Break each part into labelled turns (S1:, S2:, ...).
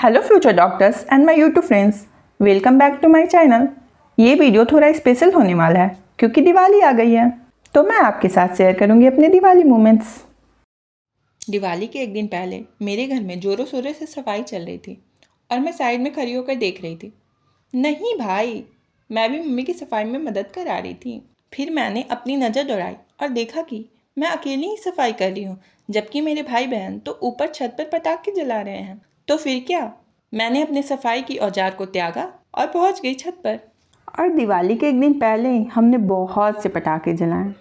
S1: Hello future doctors and my YouTube friends, welcome back to my channel. ये video थोड़ा special होने वाला है क्योंकि दिवाली आ गई है, तो मैं आपके साथ शेयर करूंगी अपने दिवाली मोमेंट्स। दिवाली के एक दिन पहले मेरे घर में ज़ोरों शोरों से सफाई चल रही थी और मैं साइड में खड़ी होकर देख रही थी। नहीं भाई, मैं भी मम्मी की सफाई में मदद करा रही थी। फिर मैंने अपनी नज़र दौड़ाई और देखा कि मैं अकेली ही सफाई कर रही हूँ, जबकि मेरे भाई बहन तो ऊपर छत पर पटाखे जला रहे हैं। तो फिर क्या, मैंने अपने सफाई की औजार को त्यागा और पहुँच गई छत पर। और दिवाली के एक दिन पहले हमने बहुत से पटाखे जलाए।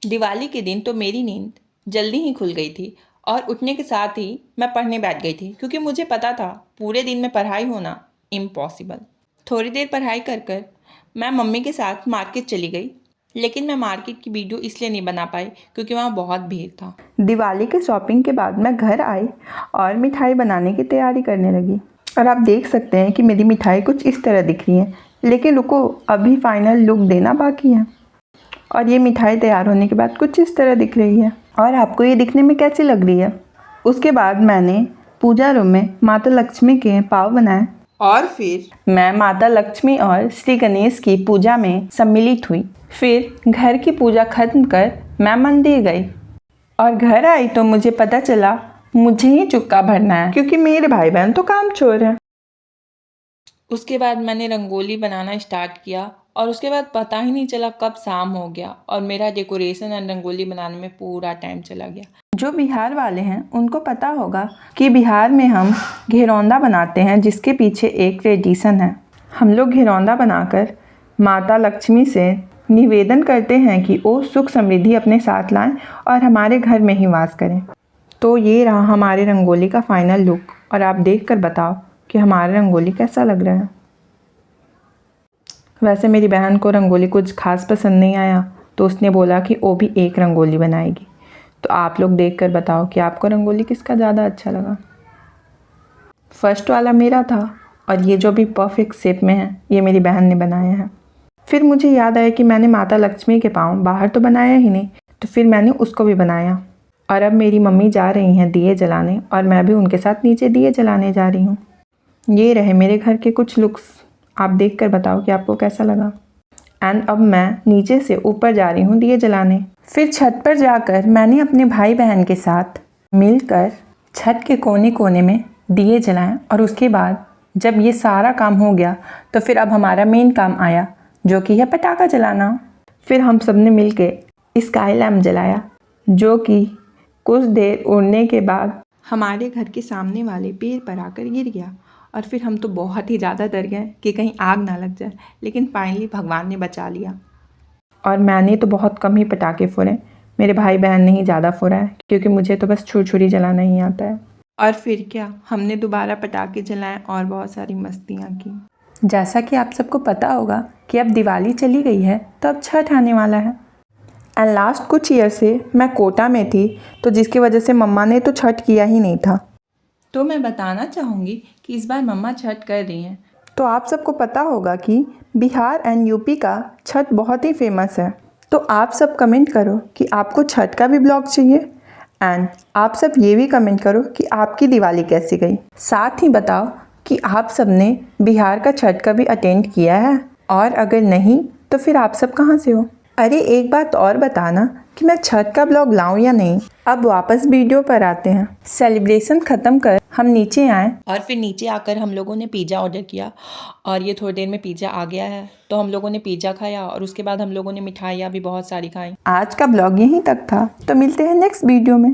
S1: दिवाली के दिन तो मेरी नींद जल्दी ही खुल गई थी और उठने के साथ ही मैं पढ़ने बैठ गई थी, क्योंकि मुझे पता था पूरे दिन में पढ़ाई होना इम्पॉसिबल। थोड़ी देर पढ़ाई कर मैं मम्मी के साथ मार्केट चली गई, लेकिन मैं मार्केट की वीडियो इसलिए नहीं बना पाई क्योंकि वहाँ बहुत भीड़ था। दिवाली के शॉपिंग के बाद मैं घर आई और मिठाई बनाने की तैयारी करने लगी। और आप देख सकते हैं कि मेरी मिठाई कुछ इस तरह दिख रही है, लेकिन रुको, अभी फाइनल लुक देना बाकी है। और ये मिठाई तैयार होने के बाद कुछ इस तरह दिख रही है। और आपको ये दिखने में कैसी लग रही है? उसके बाद मैंने पूजा रूम में माता लक्ष्मी के पाव बनाए और फिर मैं माता लक्ष्मी और श्री गणेश की पूजा में सम्मिलित हुई। फिर घर की पूजा खत्म कर मैं मंदिर गई और घर आई तो मुझे पता चला मुझे ही चुक्का भरना है, क्योंकि मेरे भाई बहन तो काम चोर है। उसके बाद मैंने रंगोली बनाना स्टार्ट किया और उसके बाद पता ही नहीं चला कब शाम हो गया और मेरा डेकोरेशन और रंगोली बनाने में पूरा टाइम चला गया। जो बिहार वाले हैं उनको पता होगा कि बिहार में हम घेरौंदा बनाते हैं, जिसके पीछे एक ट्रेडिशन है। हम लोग घेरौंदा बनाकर माता लक्ष्मी से निवेदन करते हैं कि वो सुख समृद्धि अपने साथ लाएं और हमारे घर में ही वास करें। तो ये रहा हमारे रंगोली का फाइनल लुक, और आप देख कर बताओ कि हमारा रंगोली कैसा लग रहा है। वैसे मेरी बहन को रंगोली कुछ खास पसंद नहीं आया, तो उसने बोला कि वो भी एक रंगोली बनाएगी। तो आप लोग देख कर बताओ कि आपको रंगोली किसका ज़्यादा अच्छा लगा। फर्स्ट वाला मेरा था और ये जो भी परफेक्ट शेप में है ये मेरी बहन ने बनाया है। फिर मुझे याद आया कि मैंने माता लक्ष्मी के पाँव बाहर तो बनाया ही नहीं, तो फिर मैंने उसको भी बनाया। और अब मेरी मम्मी जा रही हैं दिए जलाने और मैं भी उनके साथ नीचे दिए जलाने जा रही हूँ। ये रहे मेरे घर के कुछ लुक्स, आप देख कर बताओ कि आपको कैसा लगा। एंड अब मैं नीचे से ऊपर जा रही हूँ दिए जलाने। फिर छत पर जाकर मैंने अपने भाई बहन के साथ मिलकर छत के कोने कोने में दिए जलाएं। और उसके बाद जब ये सारा काम हो गया तो फिर अब हमारा मेन काम आया, जो कि है पटाखा जलाना। फिर हम सब ने मिल के स्काई लैम्प जलाया, जो कि कुछ देर उड़ने के बाद हमारे घर के सामने वाले पेड़ पर आकर गिर गया। और फिर हम तो बहुत ही ज़्यादा डर गए कि कहीं आग ना लग जाए, लेकिन फाइनली भगवान ने बचा लिया। और मैंने तो बहुत कम ही पटाखे फोड़े, मेरे भाई बहन ने ही ज़्यादा फोड़ा है, क्योंकि मुझे तो बस छुरछुरी जलाना ही आता है। और फिर क्या, हमने दोबारा पटाखे जलाए और बहुत सारी मस्तियाँ की। जैसा कि आप सबको पता होगा कि अब दिवाली चली गई है तो अब छठ आने वाला है। एंड लास्ट कुछ ईयर से मैं कोटा में थी, तो जिसकी वजह से मम्मा ने तो छठ किया ही नहीं था। तो मैं बताना चाहूँगी कि इस बार मम्मा छठ कर रही हैं। तो आप सबको पता होगा कि बिहार एंड यूपी का छठ बहुत ही फेमस है। तो आप सब कमेंट करो कि आपको छठ का भी ब्लॉग चाहिए, एंड आप सब ये भी कमेंट करो कि आपकी दिवाली कैसी गई। साथ ही बताओ कि आप सब ने बिहार का छठ का भी अटेंड किया है, और अगर नहीं तो फिर आप सब कहाँ से हो। अरे एक बात और बताना कि मैं छठ का ब्लॉग लाऊं या नहीं। अब वापस वीडियो पर आते हैं। सेलिब्रेशन ख़त्म कर हम नीचे आए और फिर नीचे आकर हम लोगों ने पिज़्ज़ा ऑर्डर किया, और ये थोड़ी देर में पिज़्ज़ा आ गया है। तो हम लोगों ने पिज़्ज़ा खाया और उसके बाद हम लोगों ने मिठाइयाँ भी बहुत सारी खाई। आज का ब्लॉग यहीं तक था, तो मिलते हैं नेक्स्ट वीडियो में।